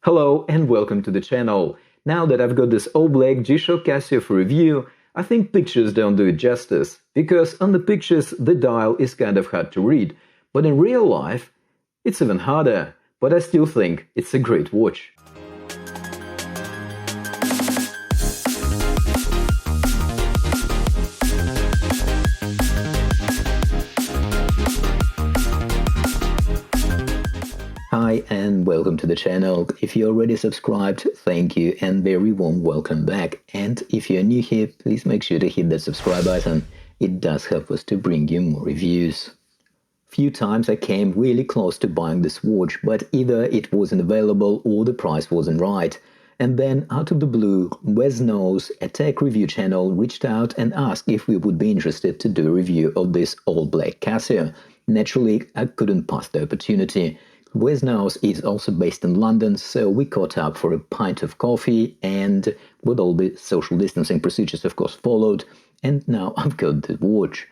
Hello and welcome to the channel. Now that I've got this all-black G-Shock Casio for review, I think pictures don't do it justice, because on the pictures the dial is kind of hard to read, but in real life it's even harder, but I still think it's a great watch. Hi and welcome to the channel. If you're already subscribed, thank you and very warm welcome back. And if you're new here, please make sure to hit that subscribe button. It does help us to bring you more reviews. Few times I came really close to buying this watch, but either it wasn't available or the price wasn't right. And then, out of the blue, Wes Knows, a tech review channel, reached out and asked if we would be interested to do a review of this all-black Casio. Naturally, I couldn't pass the opportunity. Wes Knows is also based in London, so we caught up for a pint of coffee and with all the social distancing procedures of course followed, and now I've got the watch.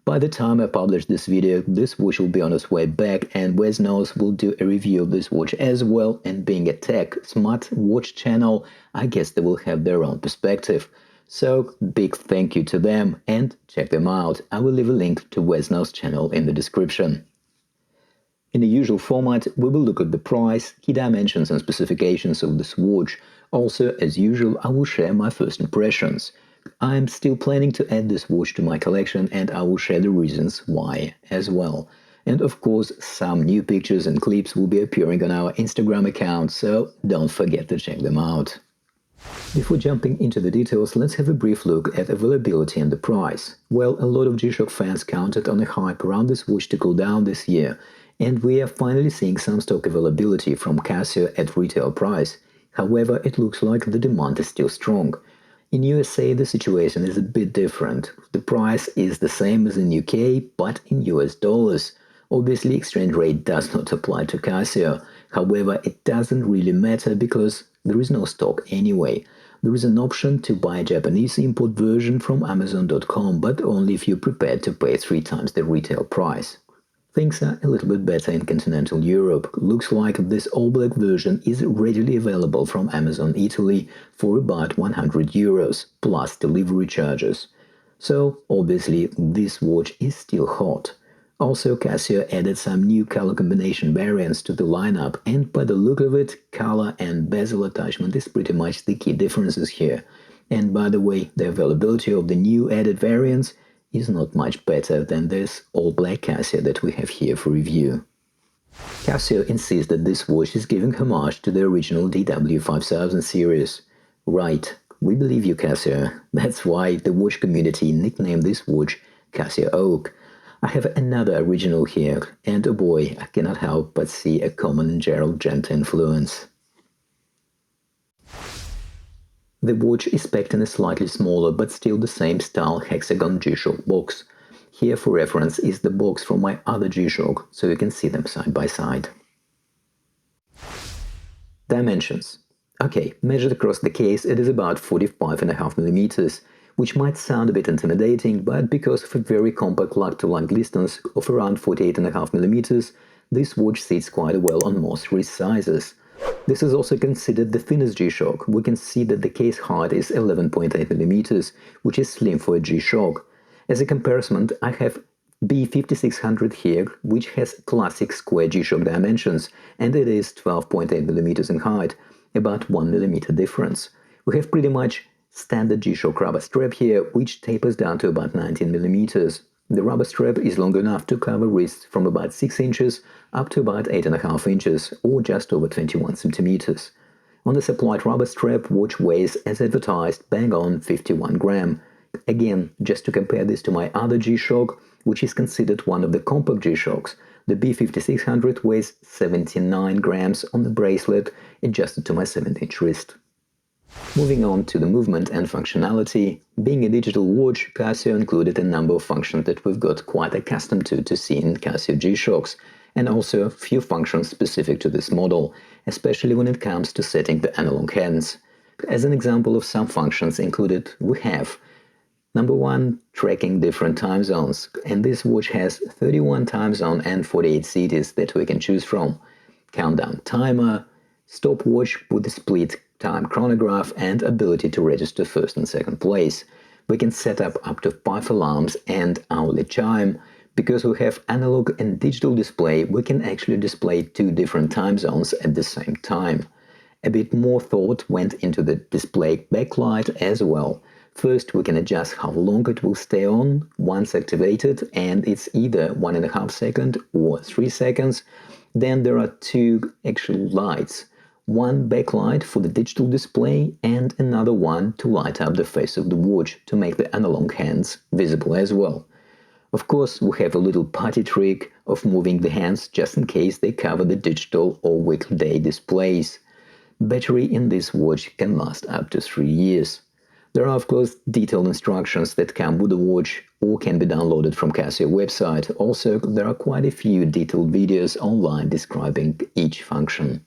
By the time I publish this video, this watch will be on its way back and Wes Knows will do a review of this watch as well, and being a tech smart watch channel, I guess they will have their own perspective. So big thank you to them and check them out. I will leave a link to Wes Knows channel in the description. In the usual format, we will look at the price, key dimensions and specifications of this watch. Also, as usual, I will share my first impressions. I'm still planning to add this watch to my collection and I will share the reasons why as well. And of course, some new pictures and clips will be appearing on our Instagram account, so don't forget to check them out. Before jumping into the details, let's have a brief look at availability and the price. Well, a lot of G-Shock fans counted on the hype around this watch to cool down this year, and we are finally seeing some stock availability from Casio at retail price. However, it looks like the demand is still strong. In USA, the situation is a bit different. The price is the same as in UK, but in US dollars. Obviously, exchange rate does not apply to Casio. However, it doesn't really matter because there is no stock anyway. There is an option to buy a Japanese import version from Amazon.com, but only if you're prepared to pay 3 times the retail price. Things are a little bit better in continental Europe. Looks like this all-black version is readily available from Amazon Italy for about €100 plus delivery charges. So obviously this watch is still hot. Also, Casio added some new color combination variants to the lineup, and by the look of it, color and bezel attachment is pretty much the key differences here. And by the way, the availability of the new added variants is not much better than this all-black Casio that we have here for review. Casio insists that this watch is giving homage to the original DW5000 series. Right, we believe you, Casio. That's why the watch community nicknamed this watch Casio Oak. I have another original here, and oh boy, I cannot help but see a common and Gerald Genta influence. The watch is packed in a slightly smaller but still the same style hexagon G-Shock box. Here for reference is the box from my other G-Shock, so you can see them side by side. Dimensions. Okay, measured across the case it is about 45.5mm, which might sound a bit intimidating, but because of a very compact lug-to-lug distance of around 48.5mm, this watch sits quite well on most wrist sizes. This is also considered the thinnest G-Shock. We can see that the case height is 11.8mm, which is slim for a G-Shock. As a comparison, I have B5600 here, which has classic square G-Shock dimensions, and it is 12.8mm in height, about 1mm difference. We have pretty much standard G-Shock rubber strap here, which tapers down to about 19mm. The rubber strap is long enough to cover wrists from about 6 inches up to about 8.5 inches, or just over 21 centimeters. On the supplied rubber strap, watch weighs, as advertised, bang on 51 gram. Again, just to compare this to my other G-Shock, which is considered one of the compact G-Shocks, the B5600 weighs 79 grams on the bracelet, adjusted to my 7-inch wrist. Moving on to the movement and functionality, being a digital watch, Casio included a number of functions that we've got quite accustomed to see in Casio G-Shocks, and also a few functions specific to this model, especially when it comes to setting the analog hands. As an example of some functions included, we have number 1, tracking different time zones, and this watch has 31 time zone and 48 cities that we can choose from. Countdown timer, stopwatch with a split time chronograph and ability to register first and second place. We can set up to 5 alarms and hourly chime. Because we have analog and digital display, we can actually display 2 different time zones at the same time. A bit more thought went into the display backlight as well. First, we can adjust how long it will stay on once activated, and it's either 1.5 seconds or 3 seconds. Then there are 2 actual lights. One backlight for the digital display and another one to light up the face of the watch to make the analog hands visible as well. Of course, we have a little party trick of moving the hands just in case they cover the digital or weekly day displays. Battery in this watch can last up to 3 years. There are of course detailed instructions that come with the watch or can be downloaded from Casio website. Also, there are quite a few detailed videos online describing each function.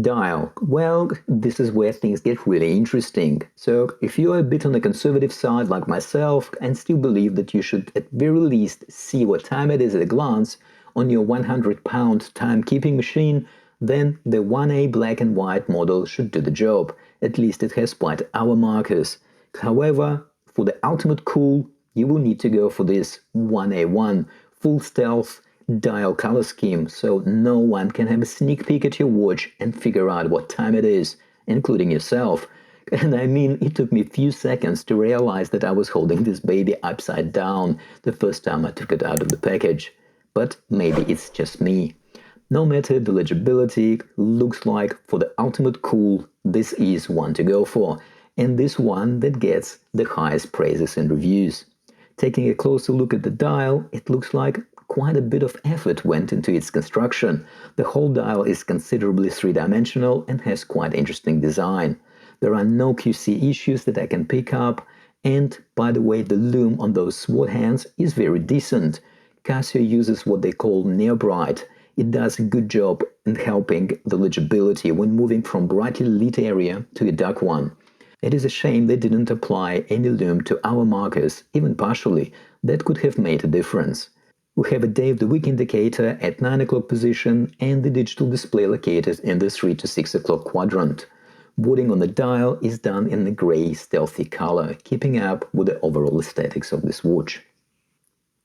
Dial. Well, this is where things get really interesting. So, if you're a bit on the conservative side like myself and still believe that you should at very least see what time it is at a glance on your 100-pound timekeeping machine, then the 1A black and white model should do the job. At least it has quite hour markers. However, for the ultimate cool, you will need to go for this 1A1 full stealth dial color scheme, so no one can have a sneak peek at your watch and figure out what time it is, including yourself. And I mean, it took me a few seconds to realize that I was holding this baby upside down the first time I took it out of the package. But maybe it's just me. No matter the legibility, looks like for the ultimate cool, this is one to go for, and this one that gets the highest praises and reviews. Taking a closer look at the dial, it looks like quite a bit of effort went into its construction. The whole dial is considerably three-dimensional and has quite interesting design. There are no QC issues that I can pick up, and by the way, the lume on those SWAT hands is very decent. Casio uses what they call near bright. It does a good job in helping the legibility when moving from brightly lit area to a dark one. It is a shame they didn't apply any lume to hour markers, even partially. That could have made a difference. We have a day of the week indicator at 9 o'clock position and the digital display located in the 3 to 6 o'clock quadrant. Wording on the dial is done in a grey stealthy color, keeping up with the overall aesthetics of this watch.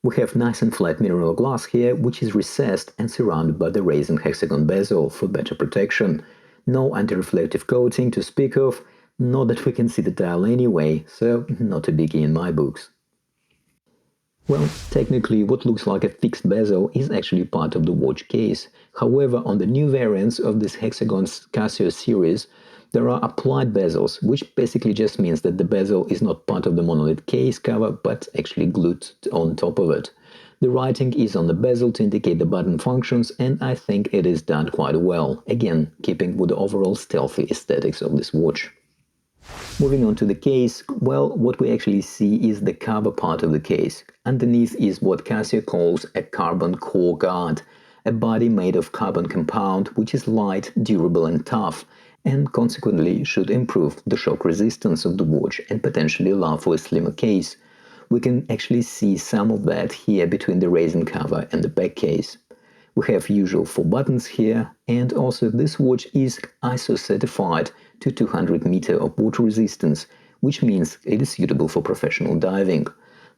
We have nice and flat mineral glass here, which is recessed and surrounded by the raised hexagon bezel for better protection. No anti-reflective coating to speak of, not that we can see the dial anyway, so not a biggie in my books. Well, technically what looks like a fixed bezel is actually part of the watch case. However, on the new variants of this hexagon Casio series, there are applied bezels, which basically just means that the bezel is not part of the monolith case cover, but actually glued on top of it. The writing is on the bezel to indicate the button functions, and I think it is done quite well, again, keeping with the overall stealthy aesthetics of this watch. Moving on to the case, well, what we actually see is the cover part of the case. Underneath is what Casio calls a carbon core guard, a body made of carbon compound which is light, durable and tough, and consequently should improve the shock resistance of the watch and potentially allow for a slimmer case. We can actually see some of that here between the resin cover and the back case. We have usual 4 buttons here, and also this watch is ISO certified to 200 meters of water resistance, which means it is suitable for professional diving.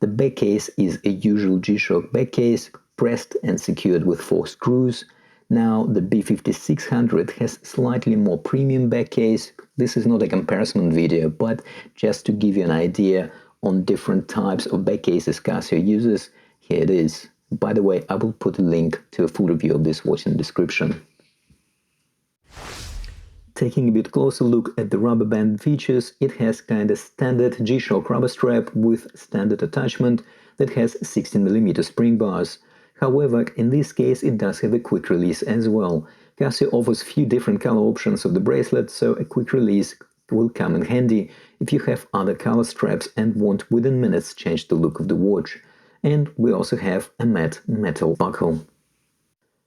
The back case is a usual G-Shock back case, pressed and secured with 4 screws. Now the B5600 has slightly more premium back case. This is not a comparison video, but just to give you an idea on different types of back cases Casio uses, here it is. By the way, I will put a link to a full review of this watch in the description. Taking a bit closer look at the rubber band features, it has kind of standard G-Shock rubber strap with standard attachment that has 16mm spring bars. However, in this case it does have a quick release as well. Casio offers few different color options of the bracelet, so a quick release will come in handy if you have other color straps and want within minutes change the look of the watch. And we also have a matte metal buckle.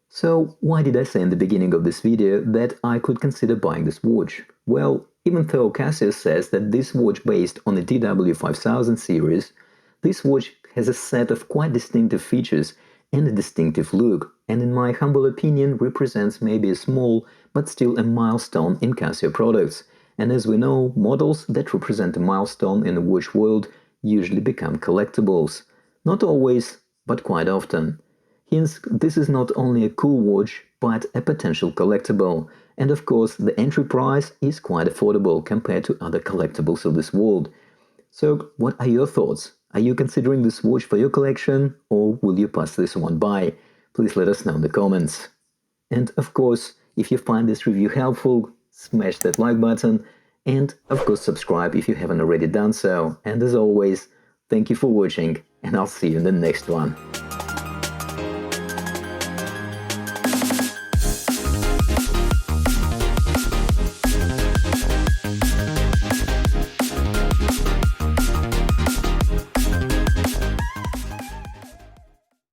So why did I say in the beginning of this video that I could consider buying this watch? Well, even though Casio says that this watch based on the DW5000 series, this watch has a set of quite distinctive features and a distinctive look, and in my humble opinion represents maybe a small but still a milestone in Casio products. And as we know, models that represent a milestone in the watch world usually become collectibles. Not always, but quite often. Hence, this is not only a cool watch, but a potential collectible. And of course, the entry price is quite affordable compared to other collectibles of this world. So, what are your thoughts? Are you considering this watch for your collection, or will you pass this one by? Please let us know in the comments. And of course, if you find this review helpful, smash that like button, and of course subscribe if you haven't already done so. And as always, thank you for watching, and I'll see you in the next one.